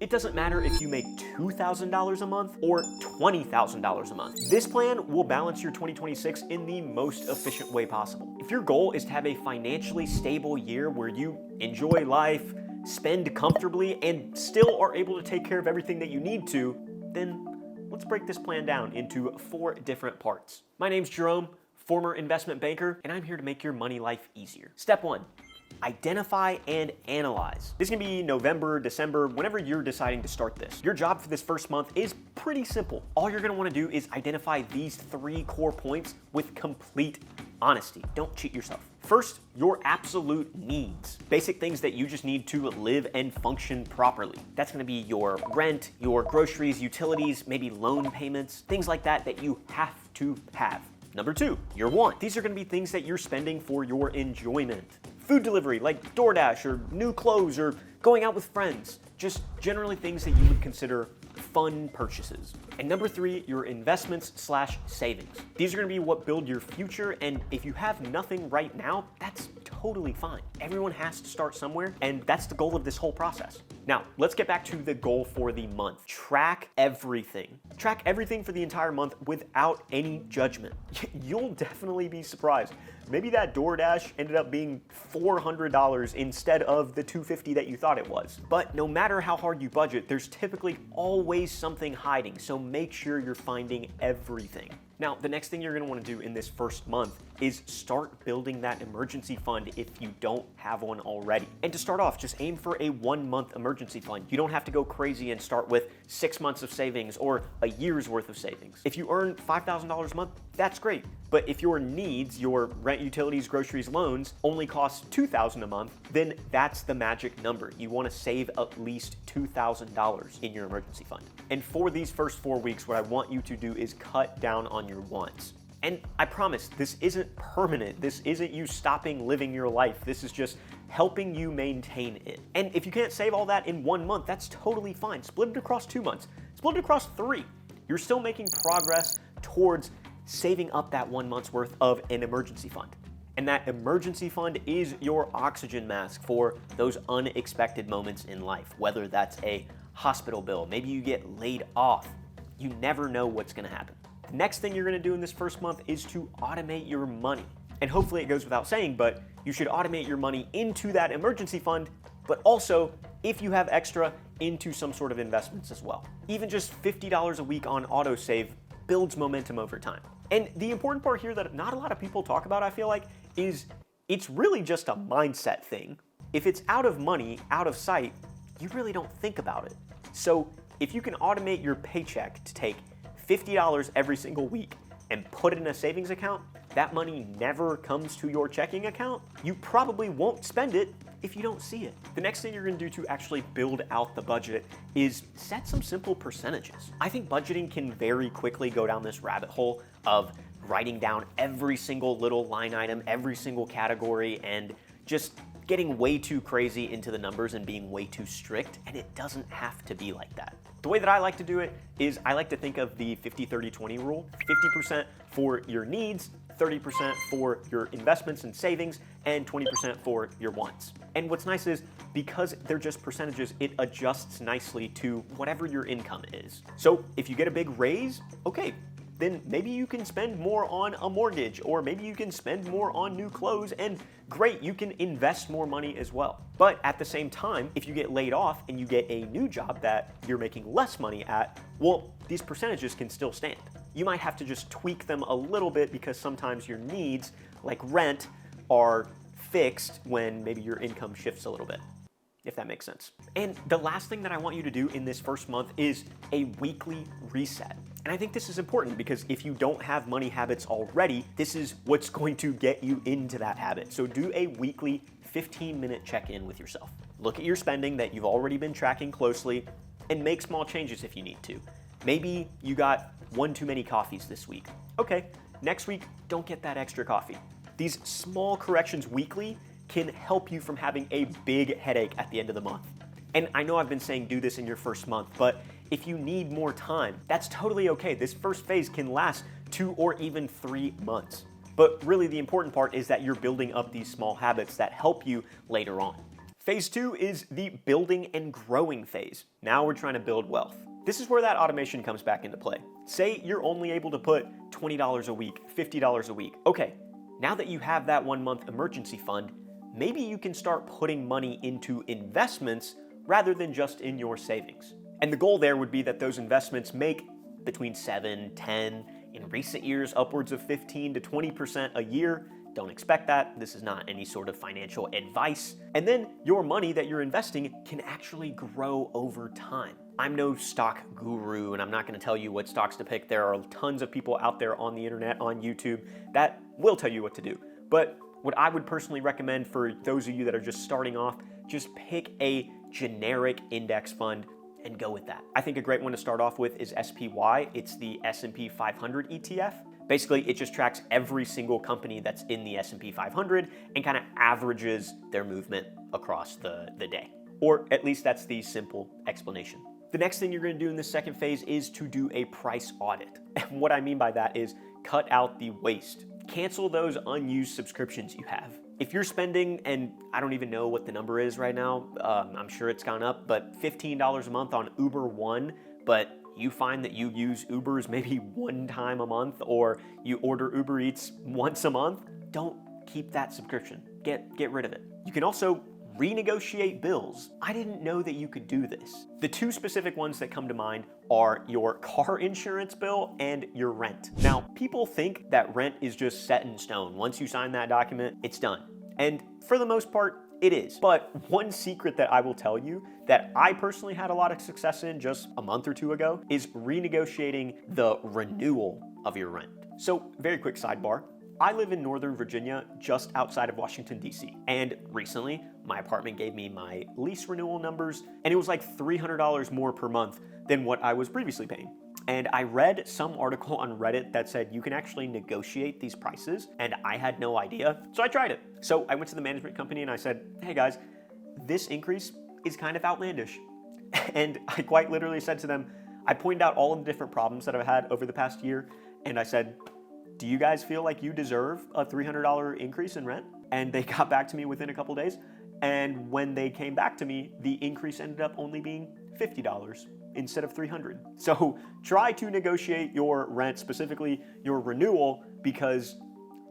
It doesn't matter if you make $2,000 a month or $20,000 a month. This plan will balance your 2026 in the most efficient way possible. If your goal is to have a financially stable year where you enjoy life, spend comfortably, and still are able to take care of everything that you need to, then let's break this plan down into 4 different parts. My name's Jerome, former investment banker, and I'm here to make your money life easier. Step 1. Identify and analyze. This can be November, December, whenever you're deciding to start this. Your job for this first month is pretty simple. All you're gonna wanna do is identify these 3 core points with complete honesty. Don't cheat yourself. First, your absolute needs. Basic things that you just need to live and function properly. That's gonna be your rent, your groceries, utilities, maybe loan payments, things like that that you have to have. Number 2, your want. These are gonna be things that you're spending for your enjoyment. Food delivery like DoorDash or new clothes or going out with friends. Just generally things that you would consider fun purchases. And number 3, your investments/savings. These are gonna be what build your future, and if you have nothing right now, that's totally fine. Everyone has to start somewhere, and that's the goal of this whole process. Now, let's get back to the goal for the month. Track everything. Track everything for the entire month without any judgment. You'll definitely be surprised. Maybe that DoorDash ended up being $400 instead of the $250 that you thought it was. But no matter how hard you budget, there's typically always something hiding, so make sure you're finding everything. Now, the next thing you're gonna wanna do in this first month is start building that emergency fund if you don't have one already. And to start off, just aim for a 1-month emergency fund. You don't have to go crazy and start with 6 months of savings or a year's worth of savings. If you earn $5,000 a month, that's great. But if your needs, your rent, utilities, groceries, loans, only cost $2,000 a month, then that's the magic number. You wanna save at least $2,000 in your emergency fund. And for these first 4 weeks, what I want you to do is cut down on your wants. And I promise, this isn't permanent. This isn't you stopping living your life. This is just helping you maintain it. And if you can't save all that in 1 month, that's totally fine. Split it across 2 months. Split it across 3. You're still making progress towards saving up that 1 month's worth of an emergency fund. And that emergency fund is your oxygen mask for those unexpected moments in life, whether that's a hospital bill, maybe you get laid off. You never know what's gonna happen. The next thing you're gonna do in this first month is to automate your money. And hopefully it goes without saying, but you should automate your money into that emergency fund, but also, if you have extra, into some sort of investments as well. Even just $50 a week on autosave builds momentum over time. And the important part here that not a lot of people talk about, I feel like, is it's really just a mindset thing. If it's out of money, out of sight, you really don't think about it. So if you can automate your paycheck to take $50 every single week and put it in a savings account, that money never comes to your checking account, you probably won't spend it if you don't see it. The next thing you're gonna do to actually build out the budget is set some simple percentages. I think budgeting can very quickly go down this rabbit hole of writing down every single little line item, every single category, and just getting way too crazy into the numbers and being way too strict, and it doesn't have to be like that. The way that I like to do it is I like to think of the 50-30-20 rule. 50% for your needs, 30% for your investments and savings, and 20% for your wants. And what's nice is, because they're just percentages, it adjusts nicely to whatever your income is. So if you get a big raise, okay, then maybe you can spend more on a mortgage, or maybe you can spend more on new clothes, and great, you can invest more money as well. But at the same time, if you get laid off and you get a new job that you're making less money at, well, these percentages can still stand. You might have to just tweak them a little bit because sometimes your needs, like rent, are fixed when maybe your income shifts a little bit, if that makes sense. And the last thing that I want you to do in this first month is a weekly reset. And I think this is important because if you don't have money habits already, this is what's going to get you into that habit. So do a weekly 15-minute check-in with yourself. Look at your spending that you've already been tracking closely and make small changes if you need to. Maybe you got 1 too many coffees this week. Okay, next week, don't get that extra coffee. These small corrections weekly can help you from having a big headache at the end of the month. And I know I've been saying do this in your first month, but if you need more time, that's totally okay. This first phase can last 2 or even 3 months. But really the important part is that you're building up these small habits that help you later on. Phase 2 is the building and growing phase. Now we're trying to build wealth. This is where that automation comes back into play. Say you're only able to put $20 a week, $50 a week. Okay, now that you have that 1 month emergency fund, maybe you can start putting money into investments rather than just in your savings. And the goal there would be that those investments make between 7, 10, in recent years, upwards of 15 to 20% a year. Don't expect that. This is not any sort of financial advice. And then your money that you're investing can actually grow over time. I'm no stock guru, and I'm not going to tell you what stocks to pick. There are tons of people out there on the internet, on YouTube, that will tell you what to do. But what I would personally recommend for those of you that are just starting off, just pick a generic index fund and go with that. I think a great one to start off with is SPY. It's the S&P 500 ETF. Basically, it just tracks every single company that's in the S&P 500 and kind of averages their movement across the day. Or at least that's the simple explanation. The next thing you're going to do in this second phase is to do a price audit. And what I mean by that is cut out the waste. Cancel those unused subscriptions you have. If you're spending, and I don't even know what the number is right now, I'm sure it's gone up, but $15 a month on Uber One, but you find that you use Ubers maybe 1 time a month, or you order Uber Eats once a month, don't keep that subscription. Get rid of it. You can also renegotiate bills. I didn't know that you could do this. The 2 specific ones that come to mind are your car insurance bill and your rent. Now, people think that rent is just set in stone. Once you sign that document, it's done. And for the most part, it is. But one secret that I will tell you that I personally had a lot of success in just a month or 2 ago is renegotiating the renewal of your rent. So, very quick sidebar. I live in Northern Virginia, just outside of Washington, D.C. And recently, my apartment gave me my lease renewal numbers, and it was like $300 more per month than what I was previously paying. And I read some article on Reddit that said you can actually negotiate these prices, and I had no idea, so I tried it. So I went to the management company and I said, hey guys, this increase is kind of outlandish. And I quite literally said to them, I pointed out all of the different problems that I've had over the past year, and I said, do you guys feel like you deserve a $300 increase in rent? And they got back to me within a couple days. And when they came back to me, the increase ended up only being $50 instead of $300. So try to negotiate your rent, specifically your renewal, because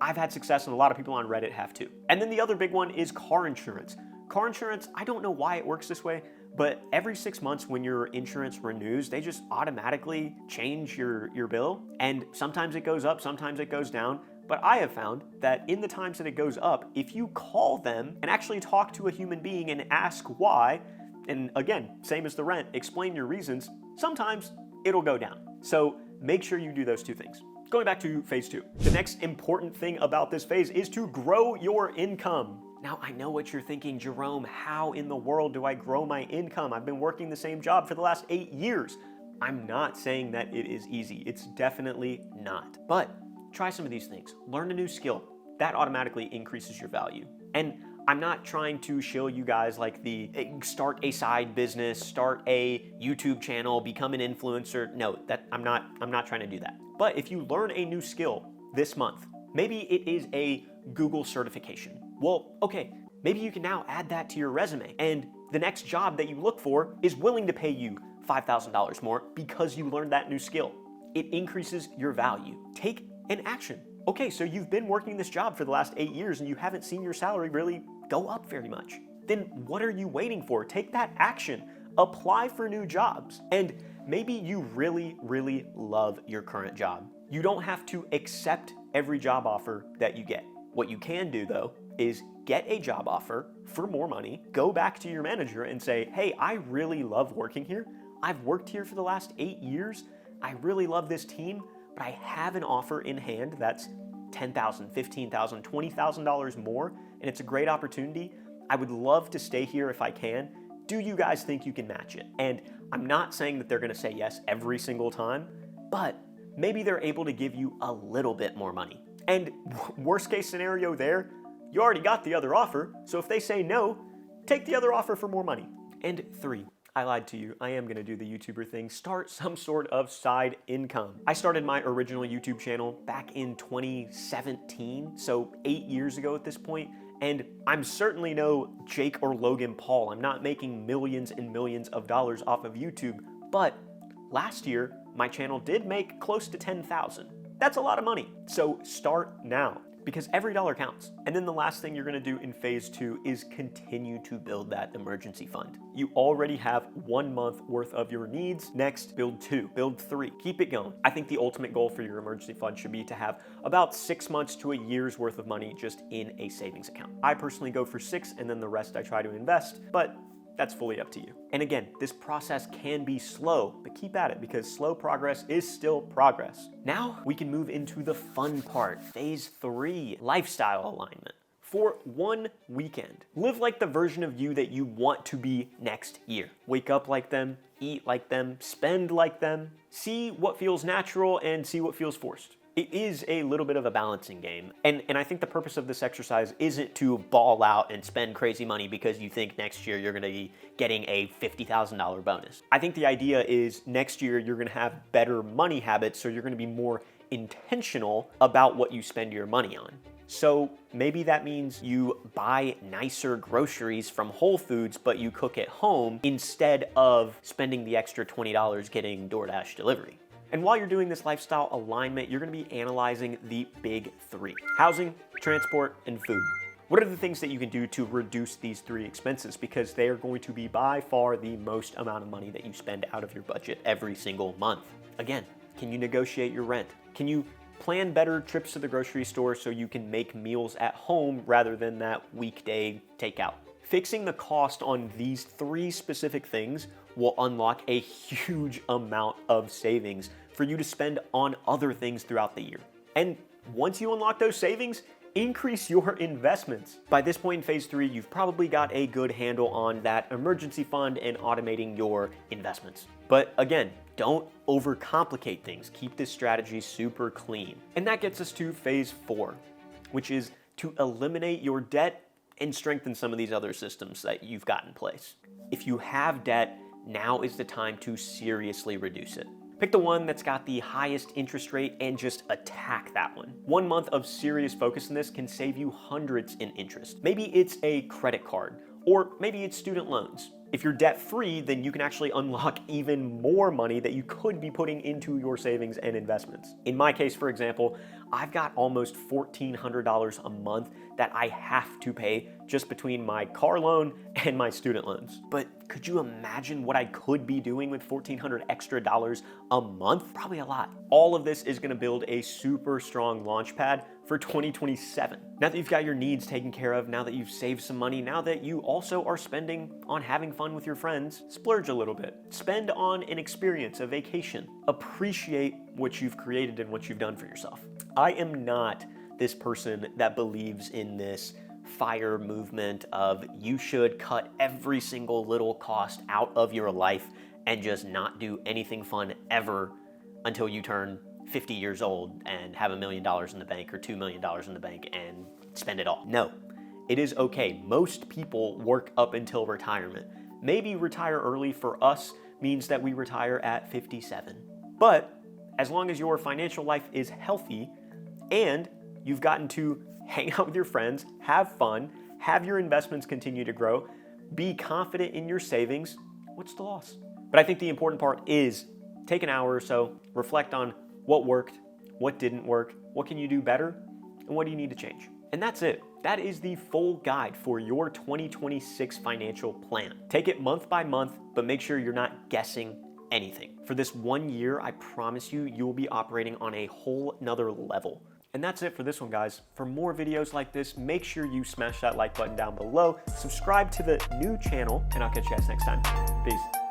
I've had success and a lot of people on Reddit have too. And then the other big one is car insurance. Car insurance, I don't know why it works this way, but every 6 months when your insurance renews, they just automatically change your bill. And sometimes it goes up, sometimes it goes down. But I have found that in the times that it goes up, if you call them and actually talk to a human being and ask why, and again, same as the rent, explain your reasons, sometimes it'll go down. So make sure you do those 2 things. Going back to phase 2. The next important thing about this phase is to grow your income. Now, I know what you're thinking, Jerome, how in the world do I grow my income? I've been working the same job for the last 8 years. I'm not saying that it is easy. It's definitely not. But try some of these things. Learn a new skill. That automatically increases your value. And I'm not trying to show you guys like the start a side business, start a YouTube channel, become an influencer. No, I'm not trying to do that. But if you learn a new skill this month, maybe it is a Google certification. Well, okay, maybe you can now add that to your resume, and the next job that you look for is willing to pay you $5,000 more because you learned that new skill. It increases your value. Take an action. Okay, so you've been working this job for the last 8 years and you haven't seen your salary really go up very much. Then what are you waiting for? Take that action. Apply for new jobs. And maybe you really, really love your current job. You don't have to accept every job offer that you get. What you can do though is get a job offer for more money, go back to your manager and say, hey, I really love working here. I've worked here for the last 8 years. I really love this team, but I have an offer in hand that's $10,000, $15,000, $20,000 more, and it's a great opportunity. I would love to stay here if I can. Do you guys think you can match it? And I'm not saying that they're gonna say yes every single time, but maybe they're able to give you a little bit more money. And worst case scenario there, you already got the other offer, so if they say no, take the other offer for more money. And 3, I lied to you. I am gonna do the YouTuber thing. Start some sort of side income. I started my original YouTube channel back in 2017, so 8 years ago at this point, And I'm certainly no Jake or Logan Paul. I'm not making millions and millions of dollars off of YouTube, but last year, my channel did make close to 10,000. That's a lot of money. So start now, because every dollar counts. And then the last thing you're gonna do in phase 2 is continue to build that emergency fund. You already have 1 month worth of your needs. Next, build 2, build 3, keep it going. I think the ultimate goal for your emergency fund should be to have about 6 months to a year's worth of money just in a savings account. I personally go for 6, and then the rest I try to invest, but that's fully up to you. And again, this process can be slow, but keep at it because slow progress is still progress. Now we can move into the fun part, phase 3, lifestyle alignment. For 1 weekend, live like the version of you that you want to be next year. Wake up like them, eat like them, spend like them, see what feels natural and see what feels forced. It is a little bit of a balancing game. And I think the purpose of this exercise isn't to ball out and spend crazy money because you think next year you're gonna be getting a $50,000 bonus. I think the idea is next year you're gonna have better money habits, so you're gonna be more intentional about what you spend your money on. So maybe that means you buy nicer groceries from Whole Foods, but you cook at home instead of spending the extra $20 getting DoorDash delivery. And while you're doing this lifestyle alignment, you're gonna be analyzing the big 3: housing, transport, and food. What are the things that you can do to reduce these 3 expenses? Because they are going to be by far the most amount of money that you spend out of your budget every single month. Again, can you negotiate your rent? Can you plan better trips to the grocery store so you can make meals at home rather than that weekday takeout? Fixing the cost on these 3 specific things will unlock a huge amount of savings for you to spend on other things throughout the year. And once you unlock those savings, increase your investments. By this point in phase 3, you've probably got a good handle on that emergency fund and automating your investments. But again, don't overcomplicate things. Keep this strategy super clean. And that gets us to phase 4, which is to eliminate your debt and strengthen some of these other systems that you've got in place. If you have debt, now is the time to seriously reduce it. Pick the one that's got the highest interest rate and just attack that one. 1 month of serious focus in this can save you hundreds in interest. Maybe it's a credit card, or maybe it's student loans. If you're debt-free, then you can actually unlock even more money that you could be putting into your savings and investments. In my case, for example, I've got almost $1,400 a month that I have to pay just between my car loan and my student loans. But could you imagine what I could be doing with $1,400 extra a month? Probably a lot. All of this is gonna build a super strong launch pad for 2027. Now that you've got your needs taken care of, now that you've saved some money, now that you also are spending on having fun with your friends, splurge a little bit. Spend on an experience, a vacation. Appreciate what you've created and what you've done for yourself. I am not this person that believes in this FIRE movement of you should cut every single little cost out of your life and just not do anything fun ever until you turn 50 years old and have $1 million in the bank or $2 million in the bank and spend it all. No, it is okay. Most people work up until retirement. Maybe retire early for us means that we retire at 57. But as long as your financial life is healthy and you've gotten to hang out with your friends, have fun, have your investments continue to grow, be confident in your savings, what's the loss? But I think the important part is take an hour or so, reflect on what worked, what didn't work, what can you do better, and what do you need to change? And that's it. That is the full guide for your 2026 financial plan. Take it month by month, but make sure you're not guessing anything. For this 1 year, I promise you, you'll be operating on a whole nother level. And that's it for this one, guys. For more videos like this, make sure you smash that like button down below, subscribe to the new channel, and I'll catch you guys next time. Peace.